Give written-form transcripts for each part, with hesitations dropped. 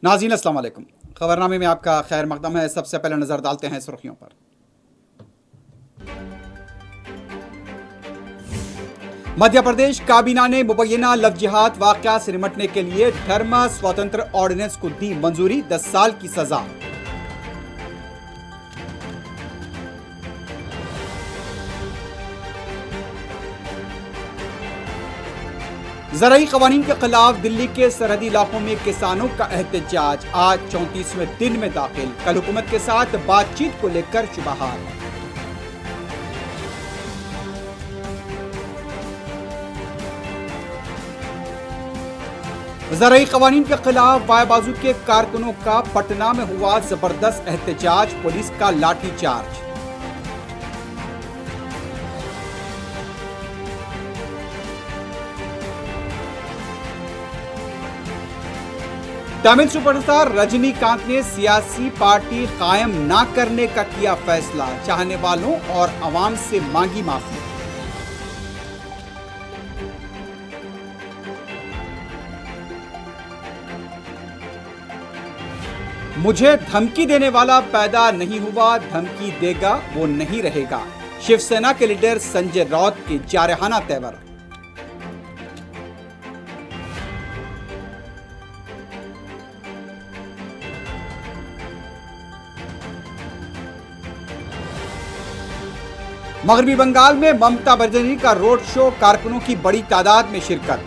नाज़रीन अस्सलाम वालेकुम। खबरनामे में आपका खैर मकदम है। सबसे पहले नजर डालते हैं सुर्खियों पर। मध्य प्रदेश काबीना ने मुबैना लव जिहाद वाकया से निपटने के लिए धर्म स्वतंत्र ऑर्डिनेंस को दी मंजूरी, 10 साल की सजा। ज़राई क़वानीन के खिलाफ दिल्ली के सरहदी इलाकों में किसानों का एहतजाज आज 34वें दिन में दाखिल। कल हुकूमत के साथ बातचीत को लेकर शुबहात। ज़राई क़वानीन के खिलाफ बाएं बाजू के कारकुनों का पटना में हुआ जबरदस्त एहतजाज, पुलिस का लाठीचार्ज। तमिल सुपरस्टार रजनीकांत ने सियासी पार्टी कायम ना करने का किया फैसला, चाहने वालों और अवाम से मांगी माफी। मुझे धमकी देने वाला पैदा नहीं हुआ, धमकी देगा वो नहीं रहेगा। शिवसेना के लीडर संजय राउत के जारहाना तेवर। मगरबी बंगाल में ममता बनर्जी का रोड शो, कारकुनों की बड़ी तादाद में शिरकत।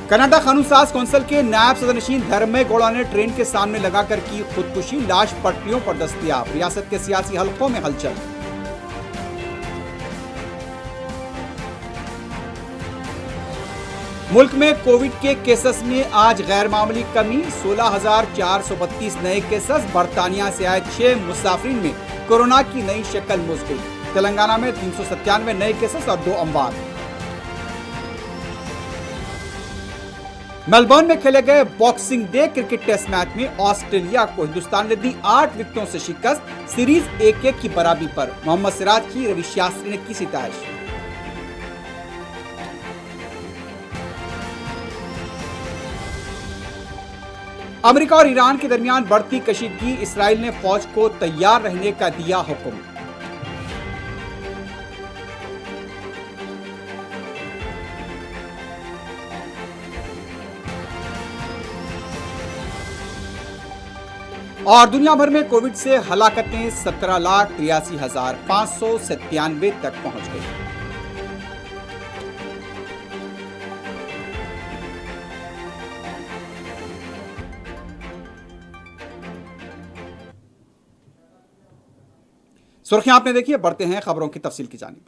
कनाडा कानून साज कौंसिल के नायब सदरनशीन धर्मय गौड़ा ने ट्रेन के सामने लगाकर की खुदकुशी, लाश पटरियों पर दस्तयाब। रियासत के सियासी हलकों में हलचल। मुल्क में कोविड के केसेस में आज गैर मामूली कमी, 16,432 नए केसेस। बर्तानिया से आए 6 मुसाफिरीन में कोरोना की नई शक्ल मुस्कुल। तेलंगाना में 397 नए केसेस और 2 अमवात। मेलबर्न में खेले गए boxing day cricket test match में ऑस्ट्रेलिया को हिंदुस्तान ने दी 8 विकेटों से शिकस्त। सीरीज 1-1 की बराबरी पर। मोहम्मद सिराज की रवि शास्त्री ने की सितारिश। अमेरिका और ईरान के दरमियान बढ़ती कशीदगी, इसराइल ने फौज को तैयार रहने का दिया हुक्म। और दुनिया भर में कोविड से हलाकतें 17,83,597 तक पहुंच गई। सुर्खियां आपने देखी है, बढ़ते हैं खबरों की तफसील की जानिब।